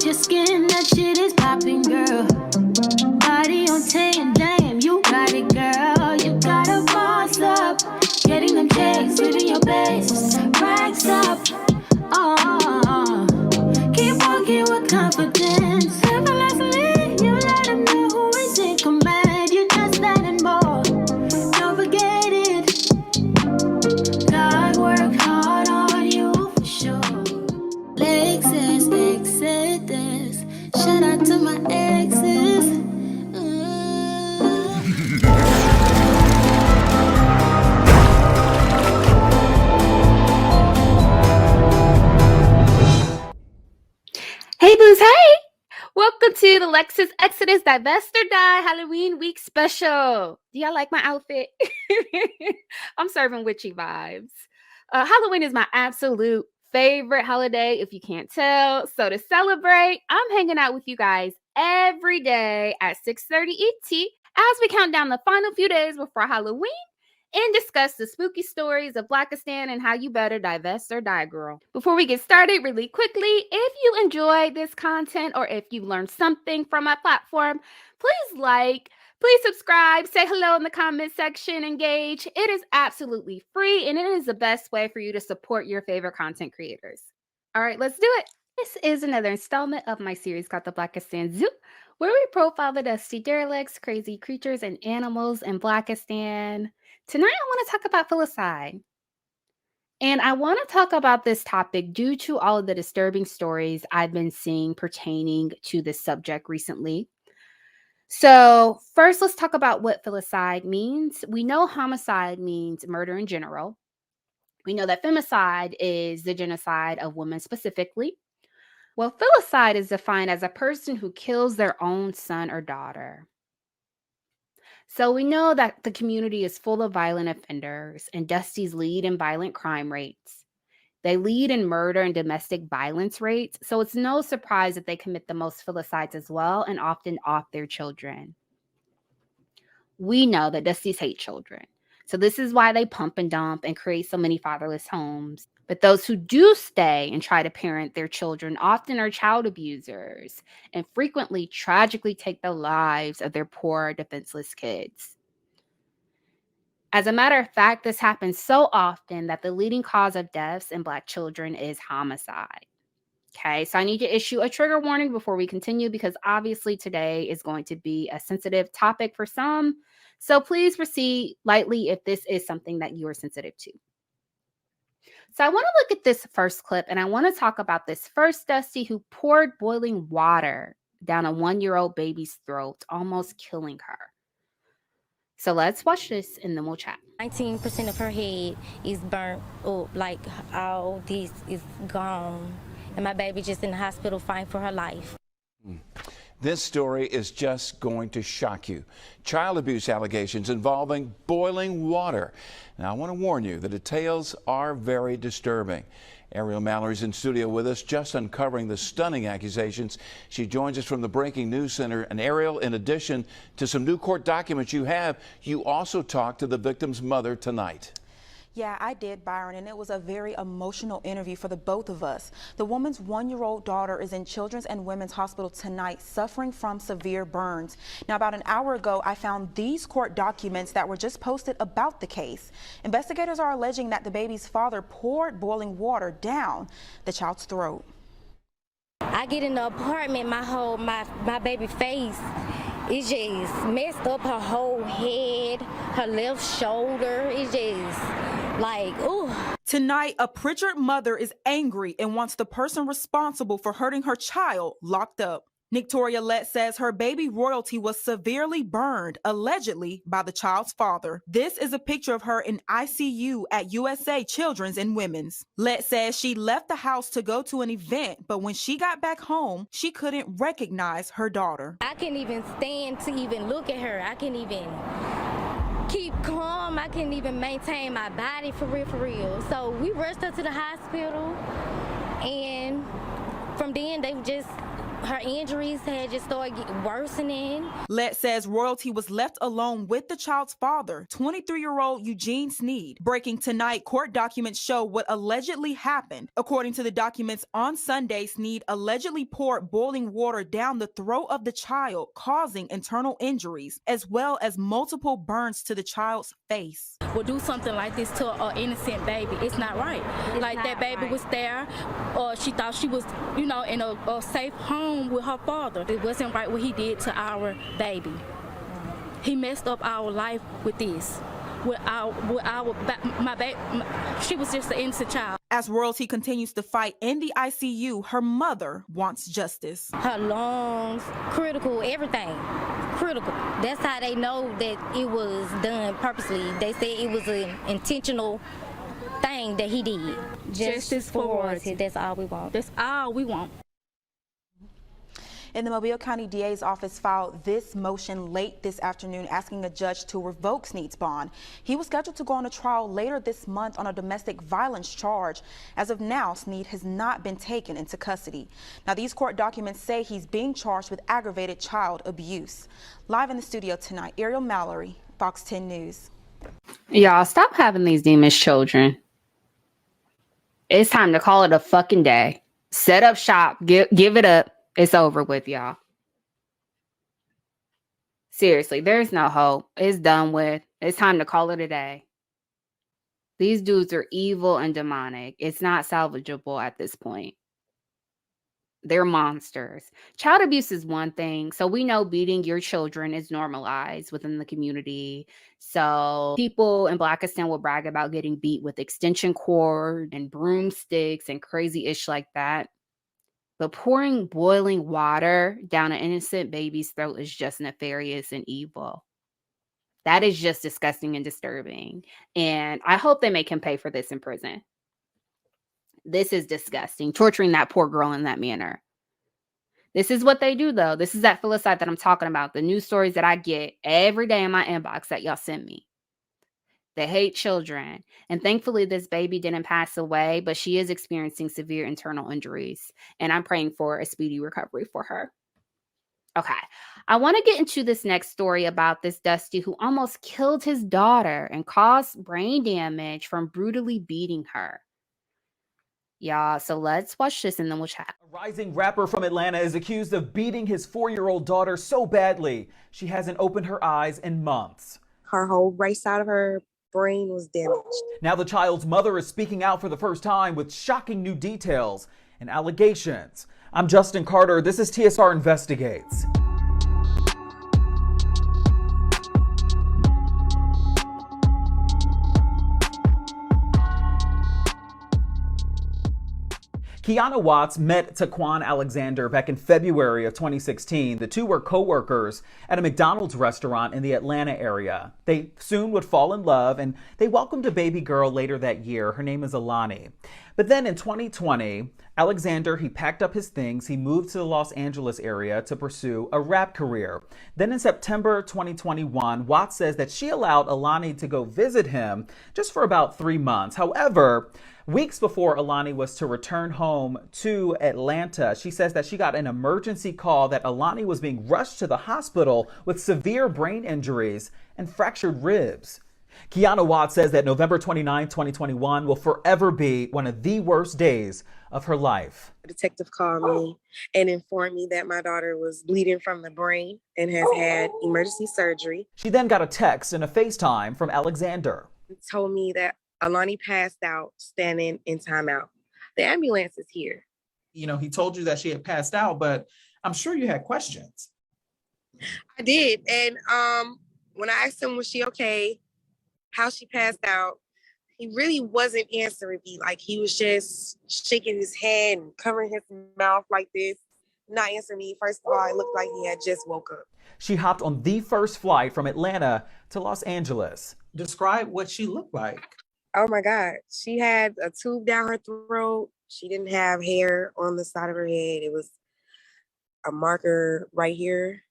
your skin, that shit is popping, girl. Body on 10, damn, you got it, girl. You gotta boss up. Getting them checks, living your best. Racks up. Oh, keep walking with confidence. Effortlessly, you let them know who is in command. You just that and more. Don't forget it. God worked hard on you for sure. Lexus, Exodus. Shout out to my exes. Hey boos, hey! Welcome to the Lexus Exodus Divest or Die Halloween Week Special. Do y'all like my outfit? I'm serving witchy vibes. Halloween is my absolute favorite holiday, if you can't tell. So to celebrate, I'm hanging out with you guys every day at 6:30 ET as we count down the final few days before Halloween and discuss the spooky stories of Blackistan and how you better divest or die, girl. Before we get started, really quickly, if you enjoy this content or if you learned something from my platform, please subscribe, say hello in the comment section, engage. It is absolutely free and it is the best way for you to support your favorite content creators. All right, let's do it. This is another installment of my series called The Blackistan Zoo, where we profile the dusty derelicts, crazy creatures, and animals in Blackistan. Tonight, I want to talk about filicide. And I want to talk about this topic due to all of the disturbing stories I've been seeing pertaining to this subject recently. So, first, let's talk about what filicide means. We know homicide means murder in general. We know that femicide is the genocide of women specifically. Well, filicide is defined as a person who kills their own son or daughter. So we know that the community is full of violent offenders, and Dusty's lead in violent crime rates. They lead in murder and domestic violence rates, so it's no surprise that they commit the most filicides as well, and often off their children. We know that Dustys hate children, so this is why they pump and dump and create so many fatherless homes. But those who do stay and try to parent their children often are child abusers and frequently tragically take the lives of their poor, defenseless kids. As a matter of fact, this happens so often that the leading cause of deaths in Black children is homicide. Okay, so I need to issue a trigger warning before we continue because obviously today is going to be a sensitive topic for some. So please proceed lightly if this is something that you are sensitive to. So I want to look at this first clip and I want to talk about this first Dusty who poured boiling water down a 1-year-old baby's throat, almost killing her. So let's watch this and then we'll chat. 19% of her head is burnt up, like all this is gone. And my baby just in the hospital fighting for her life. This story is just going to shock you. Child abuse allegations involving boiling water. Now, I want to warn you, the details are very disturbing. Ariel Mallory's in studio with us, just uncovering the stunning accusations. She joins us from the Breaking News Center. And Ariel, in addition to some new court documents you have, you also talked to the victim's mother tonight. Yeah, I did, Byron, and it was a very emotional interview for the both of us. The woman's 1-year-old daughter is in Children's and Women's Hospital tonight suffering from severe burns. Now, about an hour ago, I found these court documents that were just posted about the case. Investigators are alleging that the baby's father poured boiling water down the child's throat. I get in the apartment, my baby face, it just messed up her whole head, her left shoulder, it just like, ooh. Tonight, a Pritchard mother is angry and wants the person responsible for hurting her child locked up. Victoria Lett says her baby royalty was severely burned, allegedly by the child's father. This is a picture of her in ICU at USA Children's and Women's. Lett says she left the house to go to an event, but when she got back home, she couldn't recognize her daughter. I can't even stand to even look at her. I can't even keep calm. I can't even maintain my body for real. So we rushed her to the hospital, and from then they just her injuries had just started worsening. Let says Royalty was left alone with the child's father, 23-year-old Eugene Sneed. Breaking tonight, court documents show what allegedly happened. According to the documents, on Sunday, Sneed allegedly poured boiling water down the throat of the child, causing internal injuries, as well as multiple burns to the child's face. Would do something like this to an innocent baby. It's not right. Like that baby was there, or she thought she was, in a safe home with her father. It wasn't right what he did to our baby. He messed up our life with this. She was just an innocent child. As Royalty continues to fight in the ICU, her mother wants justice. Her lungs, critical, everything. Critical. That's how they know that it was done purposely. They said it was an intentional thing that he did. Justice for Royalty. That's all we want. That's all we want. And the Mobile County DA's office filed this motion late this afternoon asking a judge to revoke Sneed's bond. He was scheduled to go on a trial later this month on a domestic violence charge. As of now, Sneed has not been taken into custody. Now, these court documents say he's being charged with aggravated child abuse. Live in the studio tonight, Ariel Mallory, Fox 10 News. Y'all, stop having these demons children. It's time to call it a fucking day. Set up shop. Give it up. It's over with, y'all. Seriously, there's no hope. It's done with. It's time to call it a day. These dudes are evil and demonic. It's not salvageable at this point. They're monsters. Child abuse is one thing. So we know beating your children is normalized within the community. So people in Blackistan will brag about getting beat with extension cord and broomsticks and crazy ish like that. But pouring boiling water down an innocent baby's throat is just nefarious and evil. That is just disgusting and disturbing. And I hope they make him pay for this in prison. This is disgusting, torturing that poor girl in that manner. This is what they do, though. This is that filicide that I'm talking about. The news stories that I get every day in my inbox that y'all send me. They hate children. And thankfully, this baby didn't pass away, but she is experiencing severe internal injuries. And I'm praying for a speedy recovery for her. Okay. I want to get into this next story about this Dusty who almost killed his daughter and caused brain damage from brutally beating her. Yeah, so let's watch this and then we'll chat. A rising rapper from Atlanta is accused of beating his 4-year-old daughter so badly she hasn't opened her eyes in months. Her whole right side of her brain was damaged. Now the child's mother is speaking out for the first time with shocking new details and allegations. I'm Justin Carter. This is TSR Investigates. Kiana Watts met Taquan Alexander back in February of 2016. The two were co-workers at a McDonald's restaurant in the Atlanta area. They soon would fall in love, and they welcomed a baby girl later that year. Her name is Alani. But then in 2020, Alexander, he packed up his things. He moved to the Los Angeles area to pursue a rap career. Then in September 2021, Watts says that she allowed Alani to go visit him just for about 3 months. However, weeks before Alani was to return home to Atlanta, she says that she got an emergency call that Alani was being rushed to the hospital with severe brain injuries and fractured ribs. Kiana Watts says that November 29, 2021 will forever be one of the worst days of her life. A detective called me and informed me that my daughter was bleeding from the brain and has had emergency surgery. She then got a text and a FaceTime from Alexander. He told me that Alani passed out standing in timeout. The ambulance is here. You know, he told you that she had passed out, but I'm sure you had questions. I did. And when I asked him, was she okay, how she passed out, he really wasn't answering me. Like, he was just shaking his head and covering his mouth like this, not answering me. First of all, it looked like he had just woke up. She hopped on the first flight from Atlanta to Los Angeles. Describe what she looked like. Oh my God. She had a tube down her throat. She didn't have hair on the side of her head. It was a marker right here.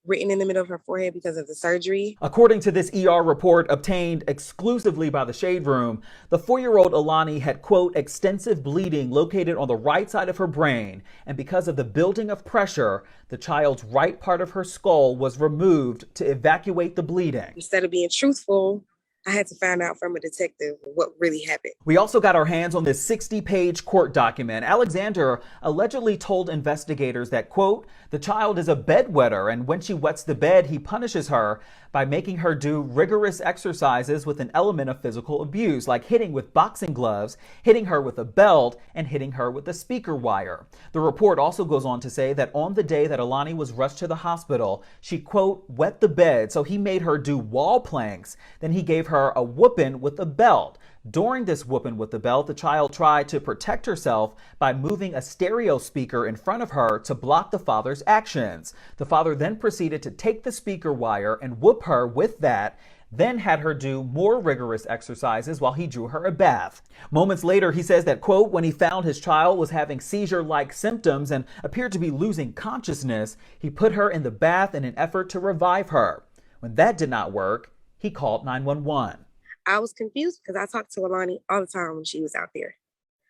written in the middle of her forehead because of the surgery. According to this ER report obtained exclusively by the Shade Room, the 4-year-old Alani had, quote, extensive bleeding located on the right side of her brain, and because of the building of pressure, the child's right part of her skull was removed to evacuate the bleeding. Instead of being truthful, I had to find out from a detective what really happened. We also got our hands on this 60-page court document. Alexander allegedly told investigators that, quote, the child is a bedwetter, and when she wets the bed, he punishes her by making her do rigorous exercises with an element of physical abuse, like hitting with boxing gloves, hitting her with a belt, and hitting her with a speaker wire. The report also goes on to say that on the day that Alani was rushed to the hospital, she, quote, wet the bed, so he made her do wall planks. Then he gave her a whooping with a belt. During this whooping with the belt, the child tried to protect herself by moving a stereo speaker in front of her to block the father's actions. The father then proceeded to take the speaker wire and whoop her with that, then had her do more rigorous exercises while he drew her a bath. Moments later, he says that, quote, when he found his child was having seizure-like symptoms and appeared to be losing consciousness, he put her in the bath in an effort to revive her. When that did not work, he called 911. I was confused because I talked to Alani all the time when she was out there.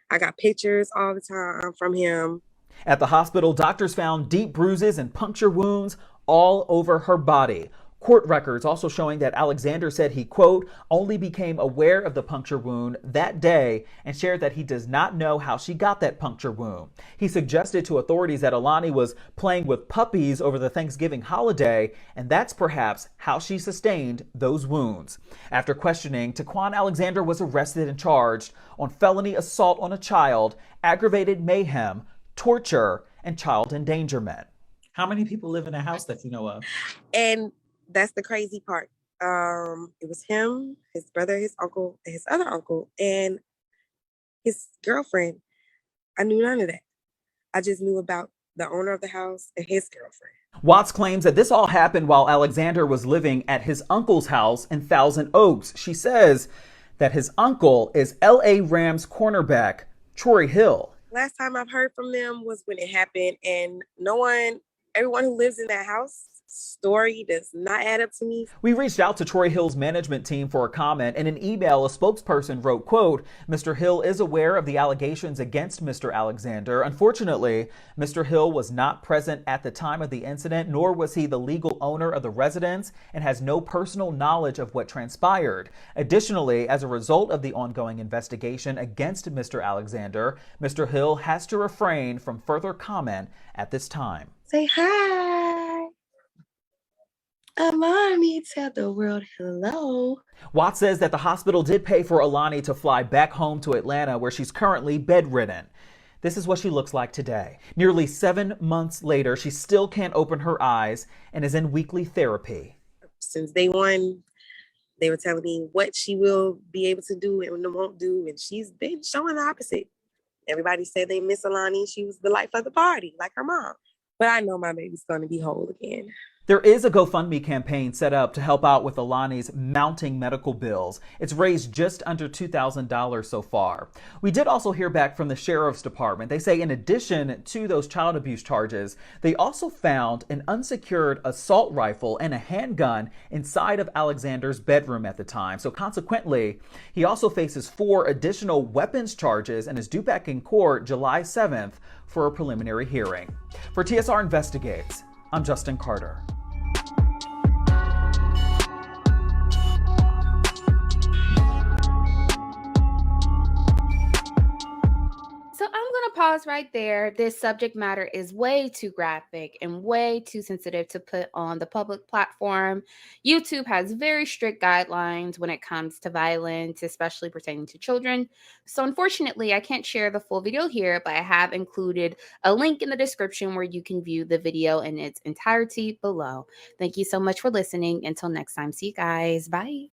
I got pictures all the time from him. At the hospital, doctors found deep bruises and puncture wounds all over her body. Court records also showing that Alexander said he, quote, only became aware of the puncture wound that day and shared that he does not know how she got that puncture wound. He suggested to authorities that Alani was playing with puppies over the Thanksgiving holiday, and that's perhaps how she sustained those wounds. After questioning, Taquan Alexander was arrested and charged on felony assault on a child, aggravated mayhem, torture, and child endangerment. How many people live in a house that you know of? And that's the crazy part. It was him, his brother, his uncle, and his other uncle, and his girlfriend. I knew none of that. I just knew about the owner of the house and his girlfriend. Watts claims that this all happened while Alexander was living at his uncle's house in Thousand Oaks. She says that his uncle is LA Rams cornerback Troy Hill. Last time I've heard from them was when it happened, and everyone who lives in that house, story does not add up to me. We reached out to Troy Hill's management team for a comment. In an email, a spokesperson wrote, quote, Mr. Hill is aware of the allegations against Mr. Alexander. Unfortunately, Mr. Hill was not present at the time of the incident, nor was he the legal owner of the residence, and has no personal knowledge of what transpired. Additionally, as a result of the ongoing investigation against Mr. Alexander, Mr. Hill has to refrain from further comment at this time. Say hi. Alani, tell the world hello. Watts says that the hospital did pay for Alani to fly back home to Atlanta, where she's currently bedridden. This is what she looks like today. Nearly 7 months later, she still can't open her eyes and is in weekly therapy. Since day one, they were telling me what she will be able to do and won't do, and she's been showing the opposite. Everybody said they miss Alani. She was the life of the party, like her mom. But I know my baby's going to be whole again. There is a GoFundMe campaign set up to help out with Alani's mounting medical bills. It's raised just under $2,000 so far. We did also hear back from the Sheriff's Department. They say in addition to those child abuse charges, they also found an unsecured assault rifle and a handgun inside of Alexander's bedroom at the time. So consequently, he also faces 4 additional weapons charges and is due back in court July 7th for a preliminary hearing. For TSR Investigates, I'm Justin Carter. So I'm going to pause right there. This subject matter is way too graphic and way too sensitive to put on the public platform. YouTube has very strict guidelines when it comes to violence, especially pertaining to children. So unfortunately, I can't share the full video here, but I have included a link in the description where you can view the video in its entirety below. Thank you so much for listening. Until next time, see you guys. Bye.